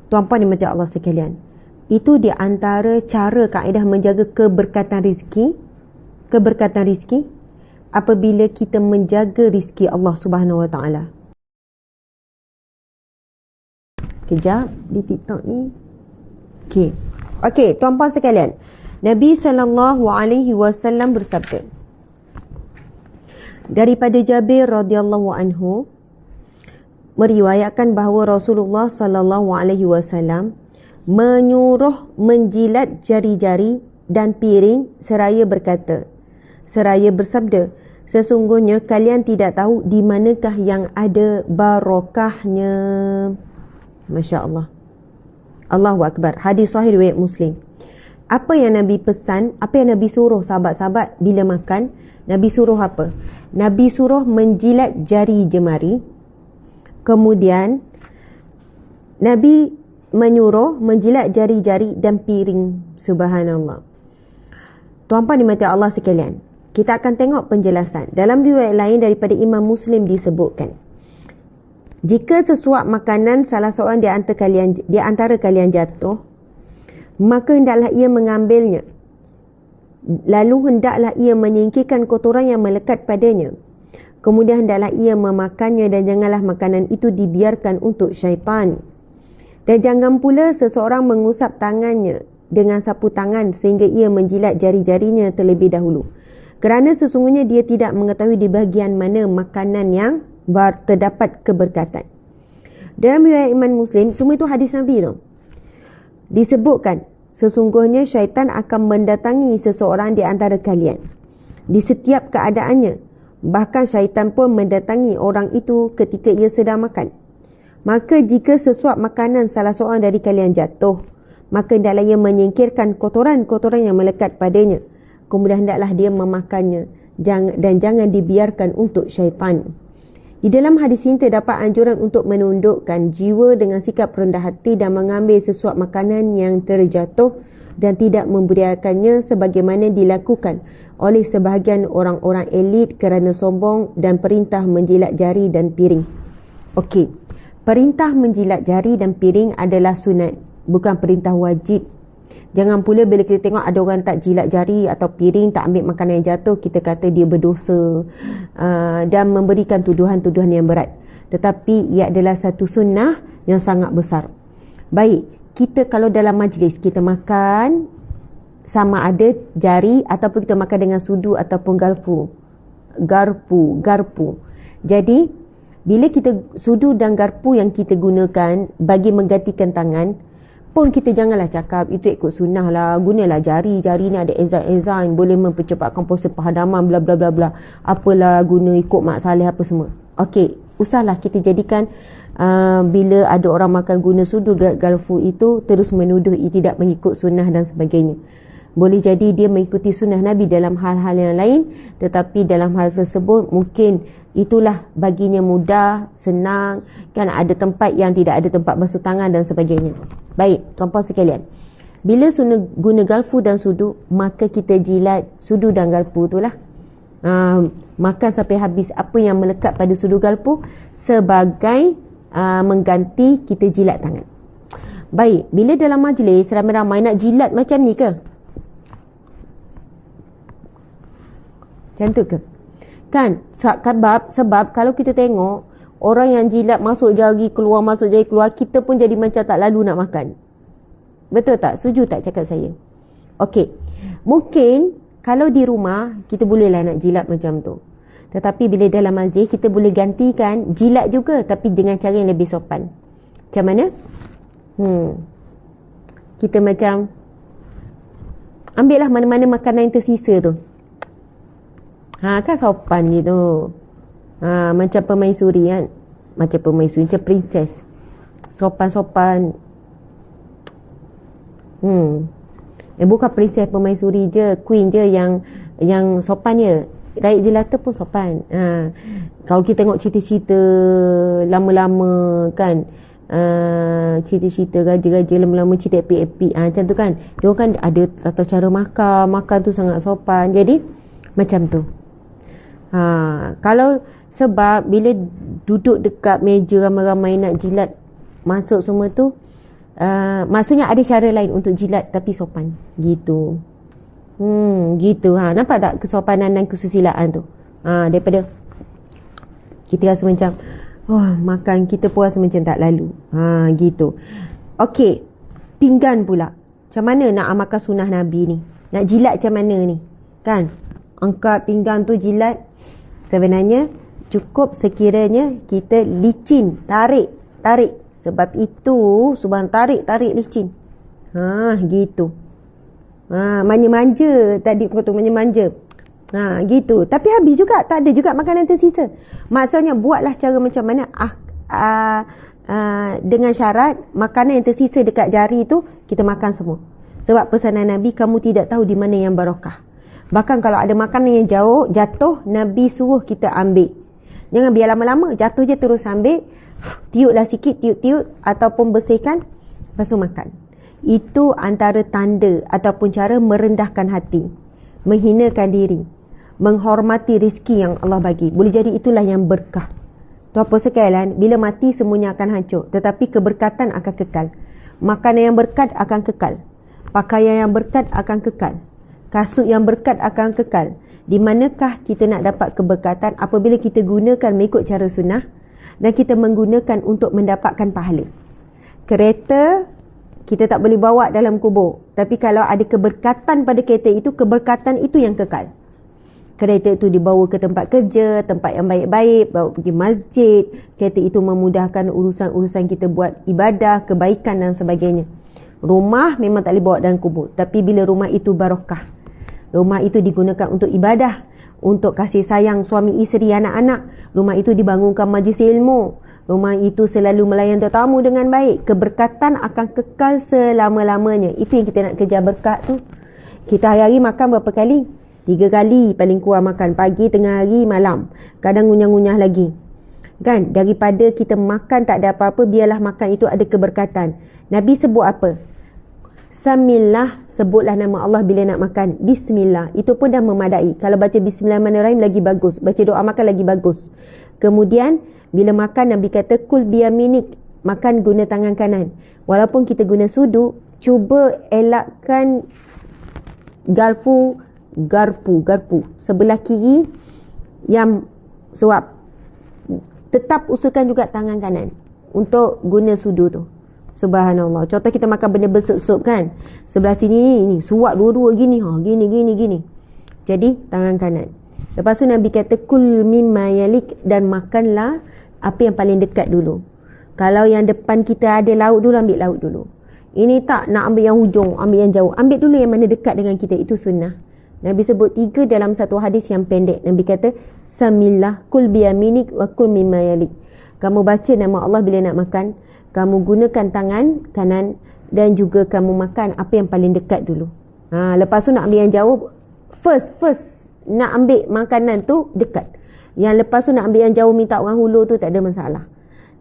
Tuan-puan dimati Allah sekalian, itu di antara cara kaedah menjaga keberkatan rizki apabila kita menjaga rizki Allah Subhanahu Wa Taala. Kejap di TikTok ni. Okey, tuan-puan sekalian, Nabi SAW bersabda daripada Jabir radhiyallahu anhu, meriwayatkan bahawa Rasulullah SAW menyuruh menjilat jari-jari dan piring seraya bersabda, sesungguhnya kalian tidak tahu di manakah yang ada barokahnya. Masya Allah. Allahu Akbar. Hadis sahih riwayat Muslim. Apa yang Nabi pesan, apa yang Nabi suruh sahabat-sahabat bila makan? Nabi suruh apa? Nabi suruh menjilat jari jemari. Kemudian Nabi menyuruh menjilat jari-jari dan piring. Subhanallah. Tuan-puan dimati Allah sekalian, kita akan tengok penjelasan. Dalam riwayat lain daripada Imam Muslim disebutkan, jika sesuap makanan salah seorang di antara kalian jatuh, maka hendaklah ia mengambilnya. Lalu hendaklah ia menyingkirkan kotoran yang melekat padanya. Kemudian hendaklah ia memakannya dan janganlah makanan itu dibiarkan untuk syaitan. Dan jangan pula seseorang mengusap tangannya dengan sapu tangan sehingga ia menjilat jari-jarinya terlebih dahulu. Kerana sesungguhnya dia tidak mengetahui di bahagian mana makanan yang terdapat keberkatan. Dalam riwayat Imam Muslim, semua itu hadis Nabi tu, disebutkan sesungguhnya syaitan akan mendatangi seseorang di antara kalian di setiap keadaannya. Bahkan syaitan pun mendatangi orang itu ketika ia sedang makan. Maka jika sesuap makanan salah seorang dari kalian jatuh, maka hendaklah ia menyingkirkan kotoran-kotoran yang melekat padanya. Kemudian hendaklah dia memakannya dan jangan dibiarkan untuk syaitan. Di dalam hadis ini terdapat anjuran untuk menundukkan jiwa dengan sikap rendah hati dan mengambil sesuap makanan yang terjatuh dan tidak membiarkannya sebagaimana dilakukan oleh sebahagian orang-orang elit kerana sombong dan perintah menjilat jari dan piring. Okey, perintah menjilat jari dan piring adalah sunat, bukan perintah wajib. Jangan pula bila kita tengok ada orang tak jilat jari atau piring, tak ambil makanan yang jatuh, kita kata dia berdosa dan memberikan tuduhan-tuduhan yang berat. Tetapi ia adalah satu sunnah yang sangat besar. Baik, kita kalau dalam majlis kita makan, sama ada jari ataupun kita makan dengan sudu ataupun garpu. Jadi bila kita sudu dan garpu yang kita gunakan bagi menggantikan tangan pun, kita janganlah cakap itu ikut sunnah lah, gunalah jari ni ada enzim boleh mempercepatkan proses penghadaman bla bla bla bla, apalah guna ikut mak saleh apa semua. Okey, usahlah kita jadikan bila ada orang makan guna sudu garpu itu terus menuduh ia tidak mengikut sunnah dan sebagainya. Boleh jadi dia mengikuti sunnah Nabi dalam hal-hal yang lain, tetapi dalam hal tersebut mungkin itulah baginya mudah, senang, kan ada tempat yang tidak ada tempat basuh tangan dan sebagainya. Baik, tuan-puan sekalian, bila guna garpu dan sudu, maka kita jilat sudu dan garpu itulah. Makan sampai habis apa yang melekat pada sudu garpu sebagai mengganti kita jilat tangan. Baik, bila dalam majlis ramai-ramai nak jilat macam ni ke? Macam tu ke? Kan? Sebab kalau kita tengok orang yang jilat masuk jari keluar, kita pun jadi macam tak lalu nak makan. Betul tak? Setuju tak cakap saya? Okey, mungkin kalau di rumah kita bolehlah nak jilat macam tu, tetapi bila dalam majlis kita boleh gantikan jilat juga, tapi dengan cara yang lebih sopan. Macam mana? Kita macam ambillah mana-mana makanan yang tersisa tu, kan sopan gitu. Macam permaisuri kan, macam princess, sopan-sopan. Bukan princess, permaisuri je, queen je yang sopan je. Rakyat jelata pun sopan. Kalau kita tengok cerita-cerita lama-lama kan, cerita-cerita raja-raja lama-lama, cerita epic-epic macam tu kan, dia kan ada tata cara makan tu sangat sopan. Jadi macam tu. Kalau sebab bila duduk dekat meja ramai-ramai nak jilat masuk semua tu, Maksudnya ada cara lain untuk jilat tapi sopan. Gitu. Gitu. Nampak tak kesopanan dan kesusilaan tu? Daripada kita rasa macam makan, kita pun rasa macam tak lalu. Gitu. Okey, pinggan pula. Macam mana nak amalkan sunnah Nabi ni? Nak jilat macam mana ni? Kan? Angkat pinggan tu jilat. Sebenarnya cukup sekiranya kita licin, tarik. Sebab itu subhan tarik licin. Gitu. Manja-manja tadi kata manja-manja. Gitu. Tapi habis juga, tak ada juga makanan tersisa. Maksudnya buatlah cara macam mana dengan syarat makanan yang tersisa dekat jari tu kita makan semua. Sebab pesanan Nabi, kamu tidak tahu di mana yang barakah. Bahkan kalau ada makanan yang jatuh, Nabi suruh kita ambil. Jangan biar lama-lama, jatuh je terus ambil. Tiuplah sikit, tiup ataupun bersihkan, lepas tu makan. Itu antara tanda ataupun cara merendahkan hati, menghinakan diri, menghormati rezeki yang Allah bagi. Boleh jadi itulah yang berkah. Tu apa sekalian, bila mati semuanya akan hancur, tetapi keberkatan akan kekal. Makanan yang berkat akan kekal, pakaian yang berkat akan kekal, kasut yang berkat akan kekal. Di manakah kita nak dapat keberkatan? Apabila kita gunakan mengikut cara sunnah dan kita menggunakan untuk mendapatkan pahala. Kereta kita tak boleh bawa dalam kubur, tapi kalau ada keberkatan pada kereta itu, keberkatan itu yang kekal. Kereta itu dibawa ke tempat kerja, tempat yang baik-baik, bawa pergi masjid. Kereta itu memudahkan urusan-urusan kita buat ibadah, kebaikan dan sebagainya. Rumah memang tak boleh bawa dalam kubur, tapi bila rumah itu barakah, rumah itu digunakan untuk ibadah, untuk kasih sayang suami isteri, anak-anak. Rumah itu dibangunkan majlis ilmu. Rumah itu selalu melayan tetamu dengan baik. Keberkatan akan kekal selama-lamanya. Itu yang kita nak kejar, berkat tu. Kita hari-hari makan berapa kali? 3 kali paling kurang makan. Pagi, tengah hari, malam. Kadang ngunyah-ngunyah lagi. Kan? Daripada kita makan tak ada apa-apa, biarlah makan itu ada keberkatan. Nabi sebut apa? Samillah, sebutlah nama Allah bila nak makan. Bismillah, itu pun dah memadai. Kalau baca Bismillahirrahmanirrahim lagi bagus. Baca doa makan lagi bagus. Kemudian bila makan, Nabi kata kul biyaminik, makan guna tangan kanan. Walaupun kita guna sudu, cuba elakkan garpu sebelah kiri yang suap. Tetap usahakan juga tangan kanan untuk guna sudu tu. Subhanallah. Contoh kita makan benda bersup-sup kan, sebelah sini ni suap dua-dua gini, gini. Jadi tangan kanan. Lepas tu Nabi kata kul mimma yalik, dan makanlah apa yang paling dekat dulu. Kalau yang depan kita ada lauk dulu, ambil lauk dulu. Ini tak nak ambil yang hujung, ambil yang jauh. Ambil dulu yang mana dekat dengan kita. Itu sunnah. Nabi sebut 3 dalam satu hadis yang pendek. Nabi kata samillah, kul biyaminik wa kul mimma yalik. Kamu baca nama Allah bila nak makan, kamu gunakan tangan kanan, dan juga kamu makan apa yang paling dekat dulu. Lepas tu nak ambil yang jauh. First nak ambil makanan tu dekat. Yang lepas tu nak ambil yang jauh, minta orang hulur tu tak ada masalah.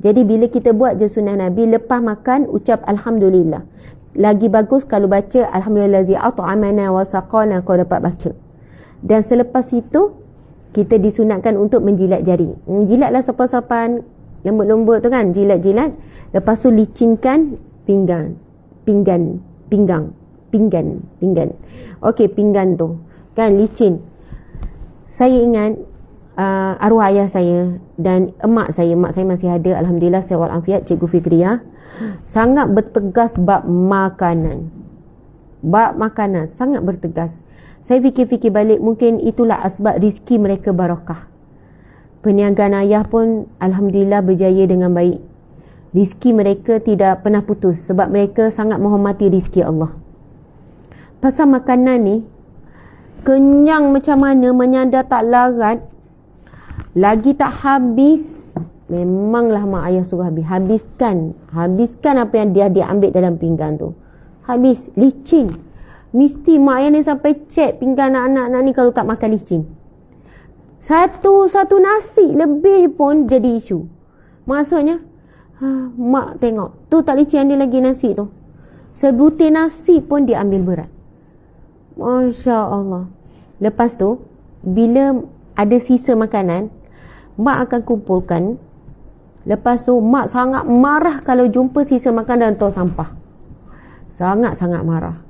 Jadi bila kita buat je sunnah Nabi, lepas makan ucap Alhamdulillah. Lagi bagus kalau baca Alhamdulillazi at'amana wa saqana, kau dapat baca. Dan selepas itu kita disunatkan untuk menjilat jari. Jilatlah sopan-sopan, lembut-lembut tu kan, jilat-jilat. Lepas tu licinkan pinggan. Okey, pinggan tu kan licin. Saya ingat arwah ayah saya dan mak saya masih ada, alhamdulillah, sihat walafiat, Cikgu Fikriah, sangat bertegas bab makanan. Sangat bertegas. Saya fikir-fikir balik, mungkin itulah asbab rezeki mereka barakah. Perniagaan ayah pun alhamdulillah berjaya dengan baik. Rezeki mereka tidak pernah putus sebab mereka sangat menghormati rezeki Allah. Pasal makanan ni, kenyang macam mana, menyandar tak larat, lagi tak habis. Memanglah mak ayah suruh habiskan apa yang dia ambil dalam pinggan tu. Habis, licin. Mesti mak ayah ni sampai cek pinggan anak-anak ni kalau tak makan licin. Satu nasi lebih pun jadi isu. Maksudnya mak tengok tu tak licin, ada lagi nasi tu. Sebutir nasi pun dia ambil berat. Masya Allah. Lepas tu bila ada sisa makanan, mak akan kumpulkan. Lepas tu mak sangat marah kalau jumpa sisa makanan dalam tong sampah. Sangat-sangat marah.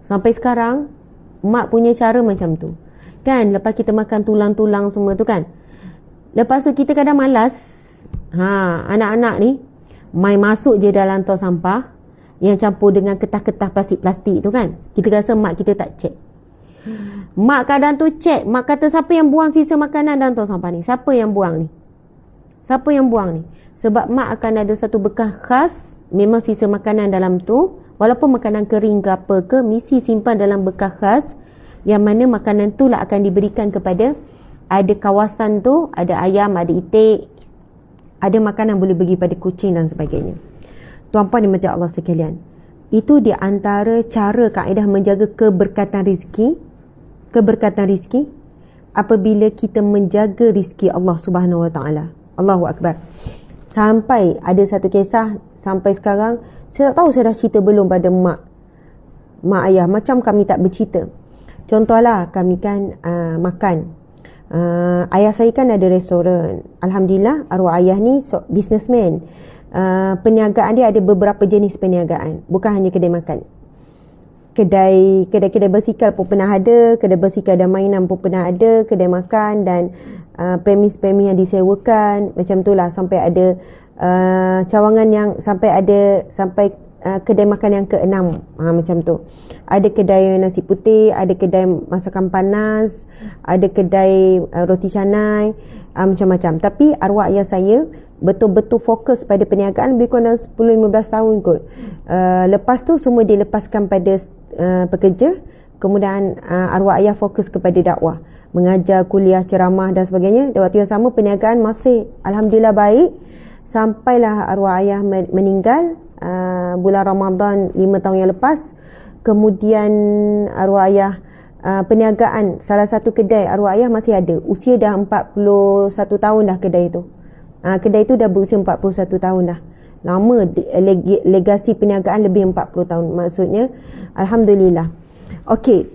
Sampai sekarang mak punya cara macam tu kan. Lepas kita makan tulang-tulang semua tu kan, lepas tu kita kadang malas, anak-anak ni main masuk je dalam tong sampah yang campur dengan ketah-ketah plastik-plastik tu kan. Kita rasa mak kita tak check. Mak kadang tu check. Mak kata, siapa yang buang sisa makanan dalam tong sampah ni? Siapa yang buang ni? Siapa yang buang ni? Sebab mak akan ada satu bekas khas. Memang sisa makanan dalam tu, walaupun makanan kering ke apa ke, mesti simpan dalam bekas khas, yang mana makanan tu lah akan diberikan kepada, ada kawasan tu, ada ayam, ada itik, ada makanan boleh bagi pada kucing dan sebagainya. Tuan-puan dimati Allah sekalian, itu di antara cara kaedah menjaga keberkatan rezeki. Keberkatan rezeki apabila kita menjaga rezeki Allah Subhanahu Wa Taala. Allahu Akbar. Sampai ada satu kisah, sampai sekarang saya tak tahu saya dah cerita belum pada mak ayah, macam kami tak bercerita. Contohlah kami kan makan, ayah saya kan ada restoran. Alhamdulillah arwah ayah ni businessman. Perniagaan dia ada beberapa jenis perniagaan, bukan hanya kedai makan. Kedai basikal pun pernah ada, kedai basikal dan mainan pun pernah ada, kedai makan dan premis-premis yang disewakan, macam itulah. Sampai ada cawangan yang sampai kedai makan yang ke-6, macam tu. Ada kedai nasi putih, ada kedai masakan panas, ada kedai roti canai, macam-macam. Tapi arwah ayah saya betul-betul fokus pada perniagaan lebih kurang 10-15 tahun kot. Lepas tu semua dilepaskan pada pekerja. Kemudian arwah ayah fokus kepada dakwah, mengajar, kuliah, ceramah dan sebagainya. Dan waktu yang sama perniagaan masih alhamdulillah baik. Sampailah arwah ayah meninggal bulan Ramadan 5 tahun yang lepas. Kemudian arwah ayah, perniagaan salah satu kedai arwah ayah masih ada. Usia dah 41 tahun dah kedai tu. Kedai tu dah berusia 41 tahun dah. Lama, legasi perniagaan lebih 40 tahun. Maksudnya alhamdulillah. Okey.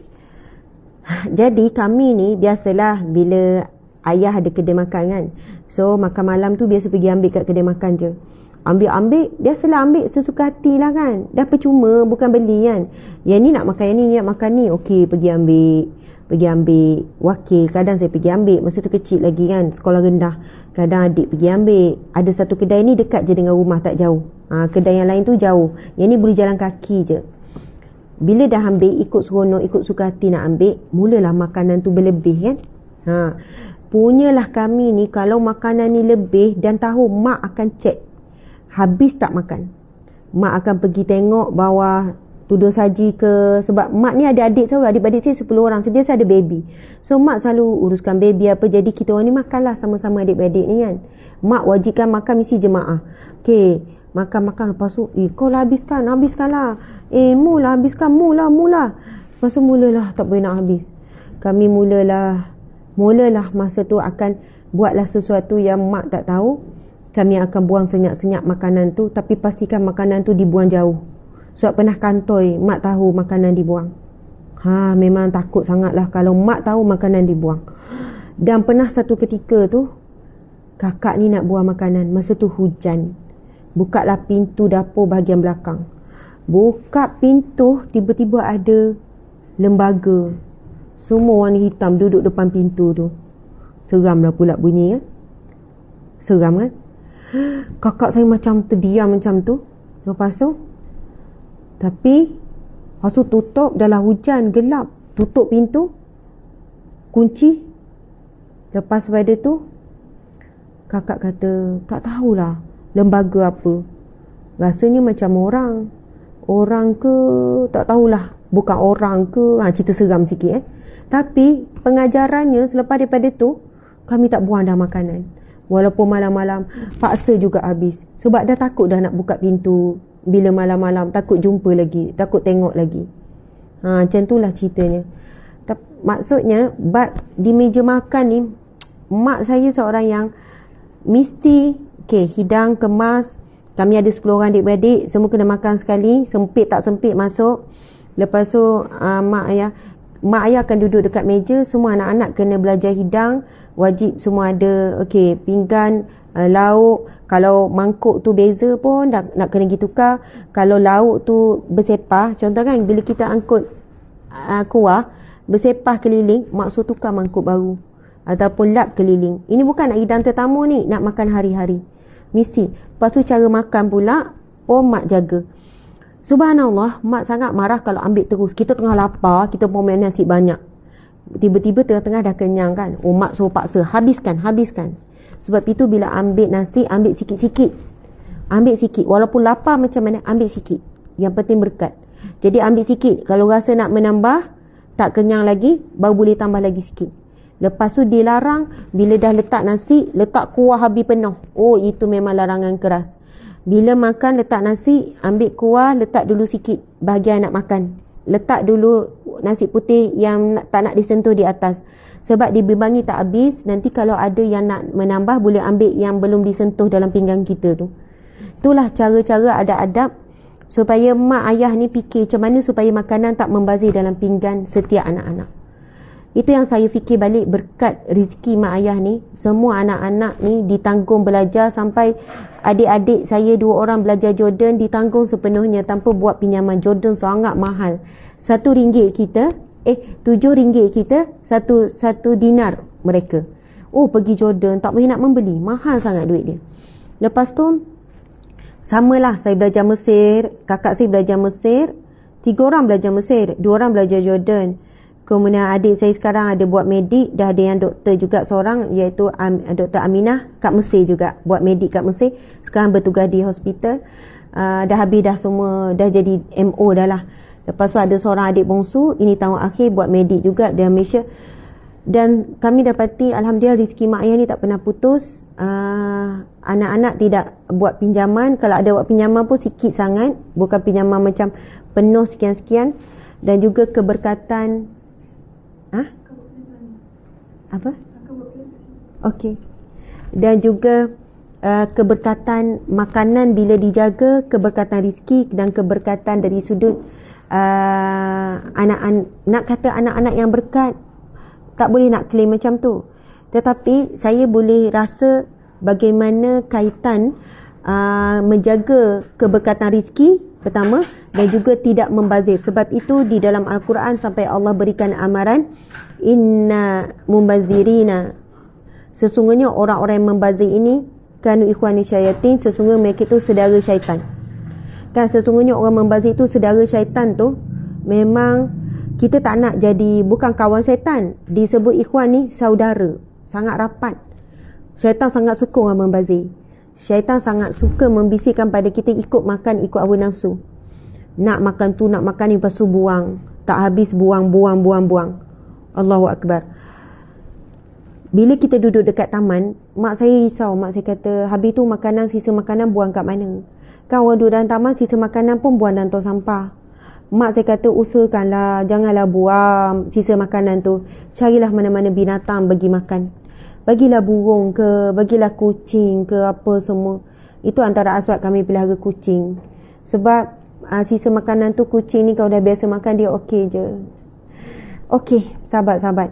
Jadi kami ni biasalah bila ayah ada kedai makan kan, so makan malam tu biasa pergi ambil kat kedai makan je. Ambil biasalah ambil sesuka hati lah kan. Dah percuma, bukan beli kan. Yang ni nak makan, yang ni nak makan ni, okey pergi ambil. Wakil kadang saya pergi ambil, masa tu kecil lagi kan, sekolah rendah. Kadang adik pergi ambil. Ada satu kedai ni dekat je dengan rumah, tak jauh. Kedai yang lain tu jauh, yang ni boleh jalan kaki je. Bila dah ambil, ikut seronok, ikut suka hati nak ambil, mulalah makanan tu berlebih kan. Punyalah kami ni, kalau makanan ni lebih dan tahu, mak akan cek habis tak makan. Mak akan pergi tengok bawah tudung saji ke. Sebab mak ni ada adik selalu, adik-adik saya 10 orang, sentiasa ada baby. So mak selalu uruskan baby apa. Jadi kita orang ni makanlah sama-sama adik-adik ni kan. Mak wajibkan makan mesti jemaah. Okey, makan-makan. Lepas tu kau lah habiskanlah. Mula habiskan, mula. Lepas tu mulalah tak boleh nak habis. Kami mulalah masa tu akan buatlah sesuatu yang mak tak tahu. Kami akan buang senyap-senyap makanan tu, tapi pastikan makanan tu dibuang jauh. Sebab pernah kantoi, mak tahu makanan dibuang. Memang takut sangatlah kalau mak tahu makanan dibuang. Dan pernah satu ketika tu, kakak ni nak buang makanan. Masa tu hujan. Bukalah pintu dapur bahagian belakang. Buka pintu, tiba-tiba ada lembaga. Semua warna hitam duduk depan pintu tu. Seramlah pula bunyi kan. Seram kan. Kakak saya macam terdiam macam tu. Lepas tu tutup, dalam hujan gelap, tutup pintu, kunci. Lepas pada tu kakak kata, tak tahulah lembaga apa. Rasanya macam orang ke, tak tahulah, bukan orang ke. Cerita seram sikit Tapi pengajarannya selepas daripada tu, kami tak buang dah makanan. Walaupun malam-malam, paksa juga habis. Sebab dah takut dah nak buka pintu. Bila malam-malam, takut jumpa lagi, takut tengok lagi. Macam itulah ceritanya. Maksudnya, di meja makan ni, mak saya seorang yang mesti, hidang, kemas. Kami ada 10 orang adik-beradik, semua kena makan sekali. Sempit tak sempit masuk. Lepas tu, mak ayah akan duduk dekat meja. Semua anak-anak kena belajar hidang. Wajib semua ada pinggan, lauk. Kalau mangkuk tu beza pun nak kena pergi tukar. Kalau lauk tu bersepah, contoh kan bila kita angkut kuah bersepah keliling, maksud tukar mangkuk baru ataupun lap keliling. Ini bukan nak hidang tetamu ni, nak makan hari-hari mesti. Lepas tu cara makan pula mak jaga. Subhanallah, mak sangat marah kalau ambil terus. Kita tengah lapar, kita pun main nasi banyak, tiba-tiba tengah-tengah dah kenyang kan, mak suruh paksa habiskan. Sebab itu bila ambil nasi, ambil sikit-sikit, walaupun lapar macam mana, ambil sikit, yang penting berkat. Jadi ambil sikit, kalau rasa nak menambah, tak kenyang lagi, baru boleh tambah lagi sikit. Lepas tu dilarang bila dah letak nasi, letak kuah habis penuh. Itu memang larangan keras. Bila makan letak nasi, ambil kuah, letak dulu sikit bahagian nak makan, letak dulu nasi putih yang tak nak disentuh di atas. Sebab dibimbangi tak habis, nanti kalau ada yang nak menambah, boleh ambil yang belum disentuh dalam pinggan kita tu. Itulah cara-cara adab-adab supaya mak ayah ni fikir macam mana supaya makanan tak membazir dalam pinggan setiap anak-anak. Itu yang saya fikir balik berkat rezeki mak ayah ni. Semua anak-anak ni ditanggung belajar, sampai adik-adik saya 2 orang belajar Jordan ditanggung sepenuhnya tanpa buat pinjaman. Jordan sangat mahal. RM1 kita, RM7 kita, satu dinar mereka. Pergi Jordan, tak boleh nak membeli, mahal sangat duit dia. Lepas tu samalah, saya belajar Mesir, kakak saya belajar Mesir, 3 orang belajar Mesir, 2 orang belajar Jordan. Kemudian adik saya sekarang ada buat medik, dah ada yang doktor juga seorang, iaitu Dr. Aminah kat Mesir juga, buat medik kat Mesir. Sekarang bertugas di hospital. Dah habis dah semua, dah jadi MO dah lah. Lepas tu ada seorang adik bongsu, ini tahun akhir buat medik juga di Malaysia. Dan kami dapati alhamdulillah rezeki mak ayah ni tak pernah putus. Anak-anak tidak buat pinjaman, kalau ada buat pinjaman pun sikit sangat, bukan pinjaman macam penuh sekian-sekian. Dan juga keberkatan apa? Okey. Dan juga keberkatan makanan bila dijaga, keberkatan rezeki dan keberkatan dari sudut nak kata anak-anak yang berkat, tak boleh nak claim macam tu. Tetapi saya boleh rasa bagaimana kaitan menjaga keberkatan rezeki pertama, dan juga tidak membazir. Sebab itu di dalam Al-Quran sampai Allah berikan amaran, inna mumbazirina, sesungguhnya orang-orang yang membazir ini kanu ikhwani syayatin, sesungguhnya mereka itu saudara syaitan. Kan sesungguhnya orang membazir itu saudara syaitan tu, memang kita tak nak jadi bukan kawan syaitan. Disebut ikhwan ni saudara, sangat rapat. Syaitan sangat suka orang membazir. Syaitan sangat suka membisikkan pada kita ikut makan, ikut hawa nafsu. Nak makan tu, nak makan ni, lepas tu buang. Tak habis, buang. Allahu Akbar. Bila kita duduk dekat taman, mak saya risau. Mak saya kata, habis tu makanan, sisa makanan buang kat mana? Kan orang duduk dalam taman, sisa makanan pun buang dalam tong sampah. Mak saya kata, usahakanlah, janganlah buang sisa makanan tu. Carilah mana-mana binatang bagi makan. Bagilah burung ke, bagilah kucing ke, apa semua. Itu antara aswat kami pelihara kucing. Sebab sisa makanan tu, kucing ni kalau dah biasa makan, dia okey je. Okey, sahabat-sahabat.